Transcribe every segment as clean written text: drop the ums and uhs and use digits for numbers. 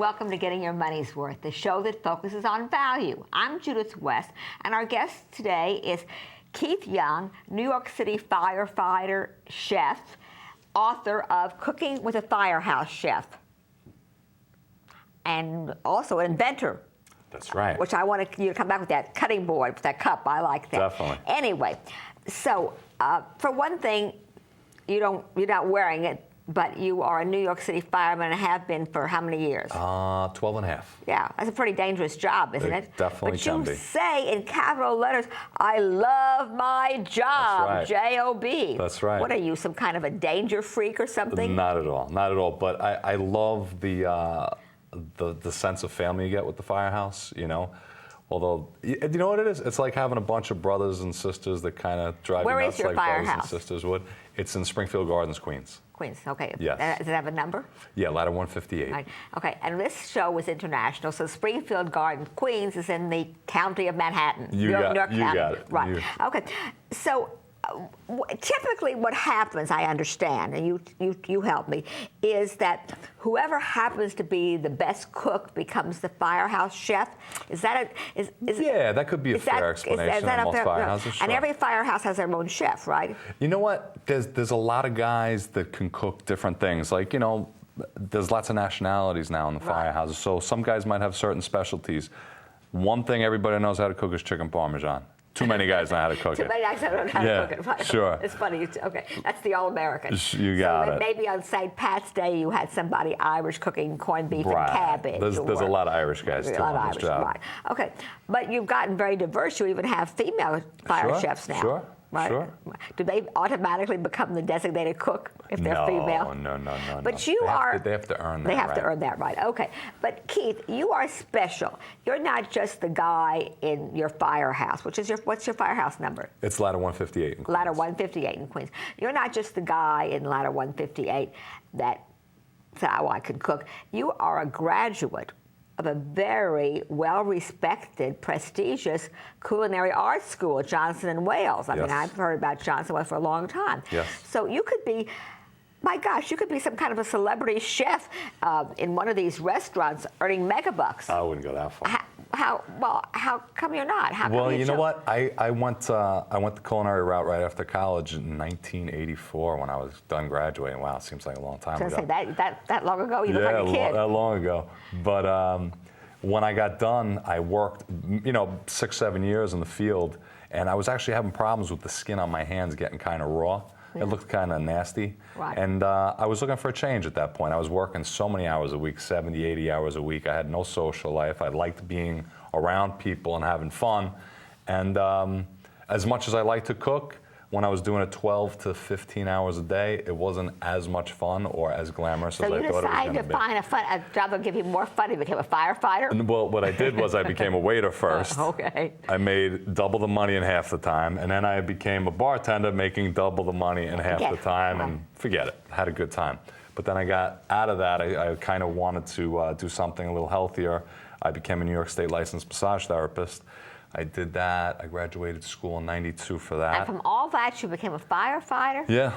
welcome to Getting Your Money's Worth, the show that focuses on value. I'm Judith West, and our guest today is Keith Young, New York City firefighter, chef, author of Cooking with a Firehouse Chef, and also an inventor. That's right. Which I want you to come back with that cutting board, with that cup. I like that. Definitely. Anyway, so for one thing, you're not wearing it, but you are a New York City fireman and have been for how many years? 12 and a half. Yeah, that's a pretty dangerous job, isn't it? Definitely can be. But you say in capital letters, I love my job, That's right. J-O-B. That's right. What are you, some kind of a danger freak or something? Not at all, not at all. But I love the sense of family you get with the firehouse, you know. Although, you know what it is? It's like having a bunch of brothers and sisters that kind of drive you nuts like brothers and sisters would. It's in Springfield Gardens, Queens. Queens, okay. Yes. Does it have a number? Yeah, Ladder 158. Right. Okay, and this show is international, so Springfield Gardens, Queens is in the county of Manhattan. You got it. Right. Okay, so typically what happens, I understand, and you help me, is that whoever happens to be the best cook becomes the firehouse chef. Is that yeah, that could be a fair explanation. Is that in most firehouses, and sure. every firehouse has their own chef, right? You know what? There's a lot of guys that can cook different things. Like, you know, there's lots of nationalities now in the firehouses. So some guys might have certain specialties. One thing everybody knows how to cook is chicken parmesan. Too many guys know how to cook it. Too many guys don't know how to cook it. Right? Sure. It's funny. Okay, that's the all-American. You got it. Maybe on St. Pat's Day you had somebody Irish cooking corned beef and cabbage. There's a lot of Irish guys too on this job. Right. Okay, but you've gotten very diverse. You even have female fire chefs now. Sure. Right? Sure. Do they automatically become the designated cook if they're female? No. But they have to earn that. They have to earn that right. Okay. But Keith, you are special. You're not just the guy in your firehouse. What's your firehouse number? It's Ladder 158 in Queens. Ladder 158 in Queens. You're not just the guy in Ladder 158 that said, "Oh, I can cook." You are a graduate of a very well-respected, prestigious culinary arts school at Johnson & Wales. I mean, I've heard about Johnson & Wales for a long time. Yes. So you could be, my gosh, you could be some kind of a celebrity chef in one of these restaurants earning megabucks. I wouldn't go that far. How come you're not? Well, you know what? I went the culinary route right after college in 1984 when I was done graduating. Wow, it seems like a long time ago. I was going to say, that long ago? You look like a kid. That long ago. But when I got done, I worked, 6-7 years in the field, and I was actually having problems with the skin on my hands getting kind of raw. It looked kind of nasty. Right. And I was looking for a change at that point. I was working so many hours a week, 70, 80 hours a week. I had no social life. I liked being around people and having fun. And as much as I like to cook, when I was doing it 12 to 15 hours a day, it wasn't as much fun or as glamorous as I thought it was going to be. So you decided to find a job that would give you more fun. You became a firefighter? Well, what I did was I became a waiter first. Okay. I made double the money in half the time, and then I became a bartender making double the money in half the time, and forget it. Had a good time. But then I got out of that. I kind of wanted to do something a little healthier. I became a New York State licensed massage therapist. I did that. I graduated school in '92 for that. And from all that, you became a firefighter? Yeah.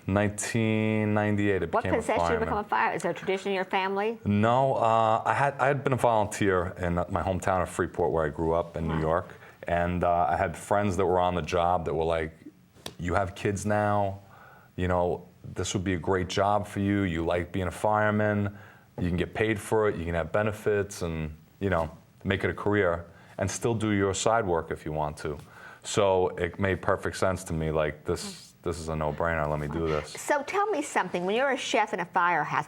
1998, I became a fireman. What possessed you to become a firefighter? Is there a tradition in your family? No. I had been a volunteer in my hometown of Freeport, where I grew up in New York. And I had friends that were on the job that were like, you have kids now, this would be a great job for you. You like being a fireman. You can get paid for it. You can have benefits and, make it a career and still do your side work if you want to. So it made perfect sense to me, like this is a no-brainer, let me do this. So tell me something, when you're a chef in a firehouse,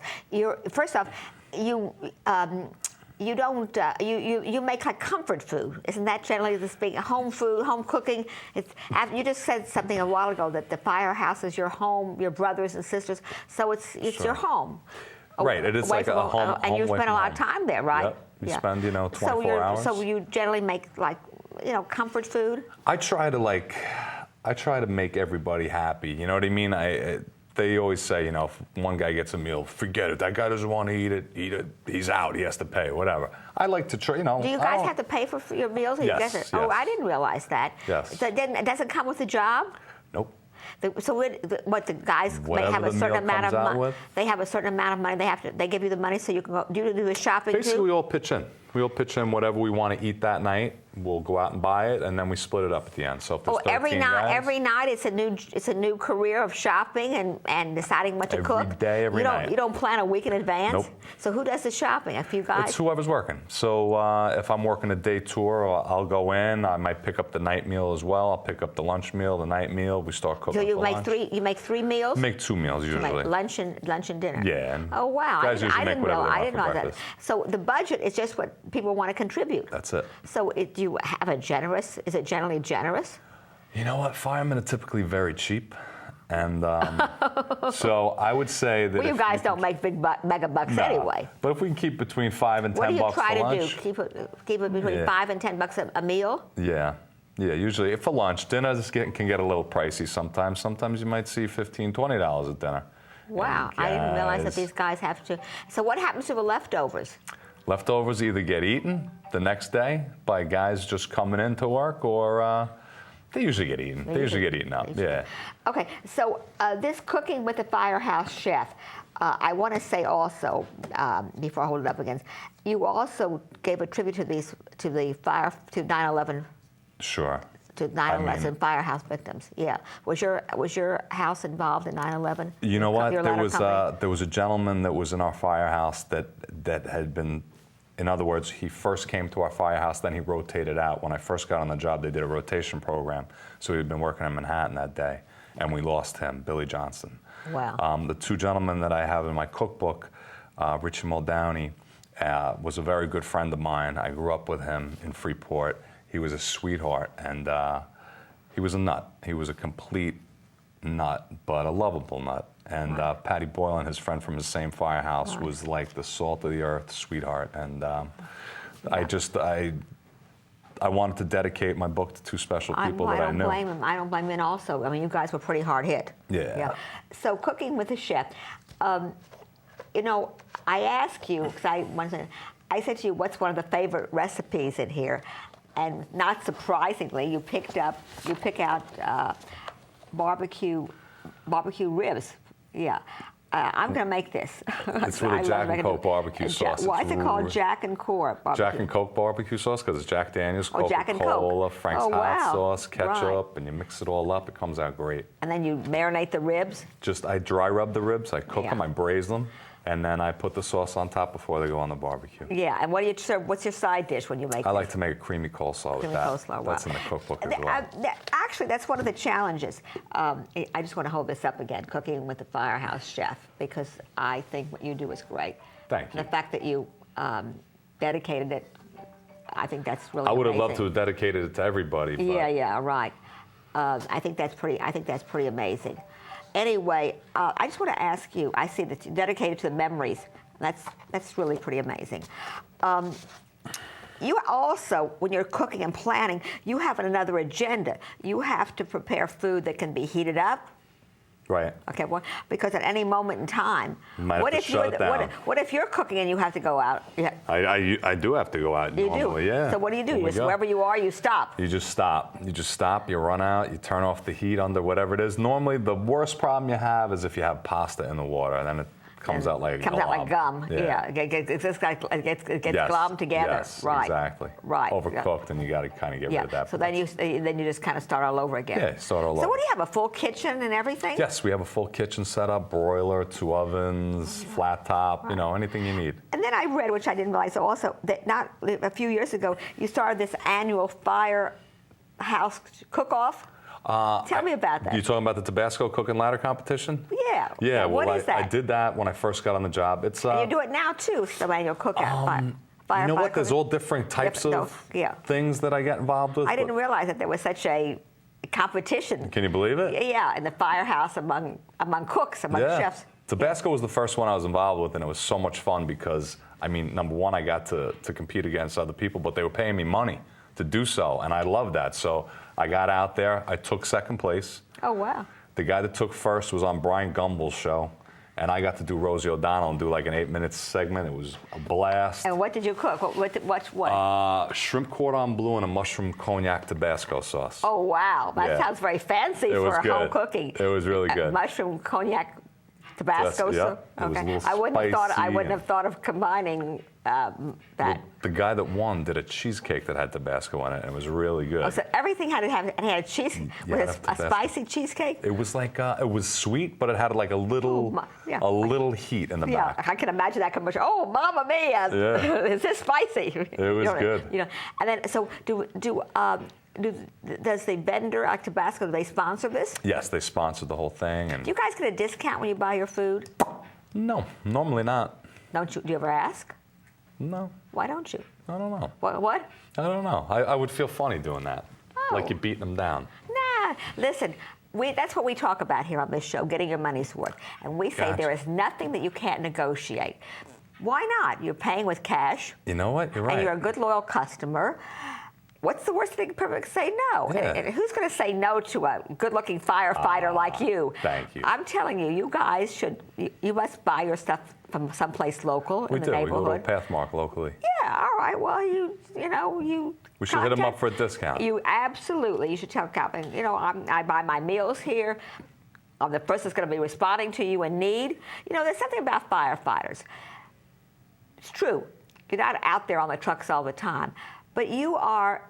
first off, you make like comfort food. Isn't that generally the speaking? Home food, home cooking. You just said something a while ago that the firehouse is your home, your brothers and sisters, so it's your home. Right, it is like a home. And you spend a lot of time there, right? Yep. You spend 24 hours. So you generally make comfort food? I try to make everybody happy. You know what I mean? They always say, if one guy gets a meal, forget it. That guy doesn't want to eat it. He's out. He has to pay. Whatever. I like to try. Do you guys have to pay for your meals? Yes. Oh, I didn't realize that. Yes. So it doesn't come with the job? Nope. So what the guys may Whatever have a the certain meal amount of comes out money. with. They have a certain amount of money. They give you the money so you can go. Do you do the shopping Basically, too? we all pitch in. We all pitch in whatever we want to eat that night. We'll go out and buy it, and then we split it up at the end. So if there's 13 every guys, night it's a new career of shopping and deciding what to cook. Every day, every night. You don't plan a week in advance. Nope. So who does the shopping? A few guys. It's whoever's working. So if I'm working a day tour, I'll go in. I might pick up the night meal as well. I'll pick up the lunch meal, the night meal. We start cooking. So you for make lunch. three. You make 3 meals. Make 2 meals You usually. make lunch and dinner. Yeah. And Oh wow! Guys usually make whatever they want I didn't for know that. breakfast. So the budget is just what people want to contribute. That's it. So do you have a generous? Is it generally generous? You know what? Firemen are typically very cheap. And so I would say that Well, you if guys we don't make big mega bucks No. anyway. But if we can keep between $5 and What do $10 you bucks try for to lunch, do? Keep it between Yeah. $5 and $10 a meal? yeah, usually for lunch. Dinner can get a little pricey sometimes. Sometimes you might see $15, $20 at dinner. Wow, And I didn't realize that guys- these guys have to. So what happens to the leftovers? Leftovers either get eaten the next day by guys just coming into work, or they usually get eaten. They usually get eaten up. Yeah. Okay, so this cooking with the Firehouse chef, I want to say also before I hold it up again, you also gave a tribute to to 9/11 Sure. to 9/11 mean- Firehouse victims. Yeah, was your house involved in 9/11? You know what? Your There ladder was company? there was a gentleman that was in our firehouse that had been. In other words, he first came to our firehouse, then he rotated out. When I first got on the job, they did a rotation program. So he'd been working in Manhattan that day, and we lost him, Billy Johnson. Wow. The 2 gentlemen that I have in my cookbook, Richie Muldowney, was a very good friend of mine. I grew up with him in Freeport. He was a sweetheart, and he was a nut. He was a complete nut, but a lovable nut. And Patty Boylan, his friend from the same firehouse, was like the salt of the earth sweetheart. And I wanted to dedicate my book to 2 special people that I knew. Blame him. I don't blame him also. I mean, you guys were pretty hard hit. Yeah. So cooking with a chef, I ask you because I said to you, what's one of the favorite recipes in here, and not surprisingly, you pick out barbecue ribs. Yeah. I'm going to make this. It's with a Jack and Coke barbecue sauce. Why is it called Jack and Coke barbecue? Jack and Coke barbecue sauce because it's Jack Daniels, Jack and Coke. Coca-Cola, Frank's hot wow. sauce, ketchup, Right. and you mix it all up. It comes out great. And then you marinate the ribs. I dry rub the ribs, I cook Yeah. them, I braise them, and then I put the sauce on top before they go on the barbecue. Yeah. And what do you serve? What's your side dish when you make? I this? like to make a creamy coleslaw with Creamy that. coleslaw, That's wow. in the cookbook as well. Actually, that's one of the challenges. I just want to hold this up again, cooking with the Firehouse chef, because I think what you do is great. Thank And you. the fact that you dedicated it, I think that's really I would have amazing. loved to have dedicated it to everybody. But Yeah, right. I think that's pretty amazing. Anyway, I just want to ask you. I see that you're dedicated to the memories. That's really pretty amazing. You also, when you're cooking and planning, you have another agenda. You have to prepare food that can be heated up. Right. Okay, well, because at any moment in time, You might have to shut it down. what if you're cooking and you have to go out? Yeah, I do have to go out you normally, do. yeah. So what do? When You we just go. wherever you are, you stop. You just stop. You run out, you turn off the heat under whatever it is. Normally, the worst problem you have is if you have pasta in the water, and then it comes out like gum. Yeah. It gets Yes. glommed together. Yes, Right. exactly. Right. Overcooked, and you got to kind of get rid Yeah. of that. So then you just kind of start all over again. Yeah, start all So over. what do you have? A full kitchen and everything? Yes, we have a full kitchen setup, broiler, 2 ovens, flat top, anything you need. And then I read, which I didn't realize also, that not a few years ago, you started this annual Firehouse cook-off. Tell me about that. You talking about the Tabasco cooking ladder competition? Yeah. Yeah, What well, is that? I did that when I first got on the job. It's And you do it now too, so annual cookout. you know what? There's all different types No, of yeah. things that I get involved with. I didn't realize that there was such a competition. Can you believe it? Yeah, in the Firehouse among cooks, among chefs. Tabasco was the first one I was involved with, and it was so much fun because, number one, I got to compete against other people, but they were paying me money to do so, and I loved that. So I got out there. I took second place. Oh, wow. The guy that took first was on Brian Gumbel's show. and I got to do Rosie O'Donnell and do like an 8-minute segment. It was a blast. And what did you cook? What? Shrimp cordon bleu and a mushroom cognac Tabasco sauce. Oh, wow. That sounds very fancy for home cooking. It was really good. Mushroom cognac Tabasco sauce? Yeah, it was a little I wouldn't have spicy thought of combining that. The guy that won did a cheesecake that had Tabasco in it, and it was really good. Oh, so everything had to have, and it had a cheese, was it a spicy cheesecake? It was like, it was sweet, but it had like a little heat in the back. Yeah, I can imagine that commercial. Oh, Mamma Mia! Yeah. Is this spicy? It was good. And then so does the vendor like Tabasco? Do they sponsor this? Yes, they sponsored the whole thing. And do you guys get a discount when you buy your food? No, normally not. Don't you? Do you ever ask? No. Why don't you? I don't know. What? I don't know. I would feel funny doing that. Oh. Like you're beating them down. Nah, listen, that's what we talk about here on this show, getting your money's worth. And we say there is nothing that you can't negotiate. Why not? You're paying with cash. You know what? You're right. And you're a good, loyal customer. What's the worst thing you can say no? Yeah. And who's going to say no to a good-looking firefighter like you? Thank you. I'm telling you, you guys you must buy your stuff from someplace local in the neighborhood. We go to Pathmark locally. Yeah, all right. Well, you we should hit them up for a discount. You should tell Calvin. I buy my meals here. I'm the person that's going to be responding to you in need. There's something about firefighters. It's true. You're not out there on the trucks all the time, but you are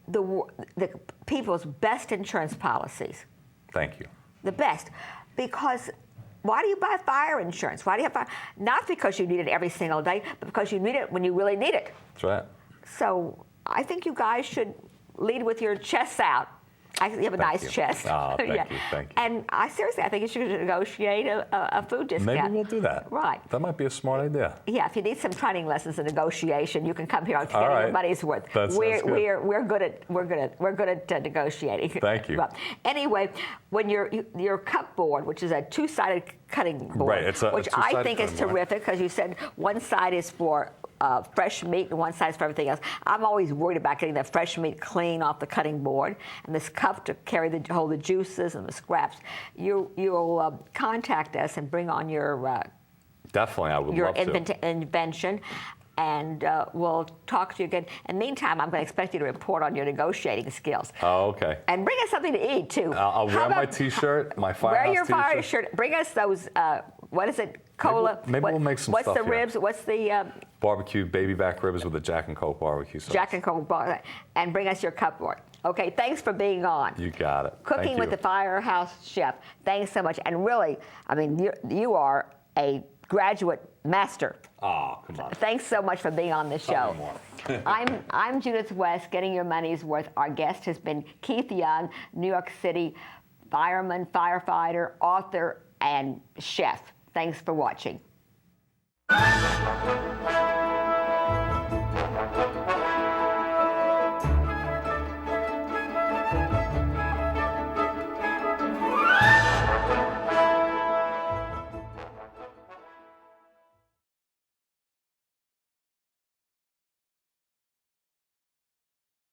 the people's best insurance policies. Thank you. The best, because. Why do you buy fire insurance? Why do you have fire? Not because you need it every single day, but because you need it when you really need it. That's right. So I think you guys should lead with your chests out. You have a nice chest. Oh, thank you. And I think you should negotiate a food discount. Maybe we'll do that. Right. That might be a smart idea. Yeah, if you need some training lessons in negotiation, you can come here on Getting Your Money's Worth. We're good at negotiating. Thank you. Well, anyway, when your cupboard, which is a two-sided cutting board, right, which I think is terrific, because you said one side is for fresh meat and one side's for everything else. I'm always worried about getting the fresh meat clean off the cutting board, and this cup to hold the juices and the scraps. You'll contact us and bring on your definitely, I would love to. Invention, and we'll talk to you again. In the meantime, I'm going to expect you to report on your negotiating skills. Oh, okay. And bring us something to eat too. I'll wear my T-shirt, my Firehouse Wear your T-shirt. fire shirt. Bring us those. What is it? Cola. Maybe we'll make some What's stuff the ribs? here. What's the barbecue baby back ribs with a Jack and Coke barbecue sauce. Jack and Coke, and bring us your cupboard. Okay, thanks for being on. You got it. Cooking with the Firehouse chef. Thanks so much. And really, I mean, you are a graduate master. Oh, come on. Thanks so much for being on the show. I'm Judith West, Getting Your Money's Worth. Our guest has been Keith Young, New York City fireman, firefighter, author, and chef. Thanks for watching.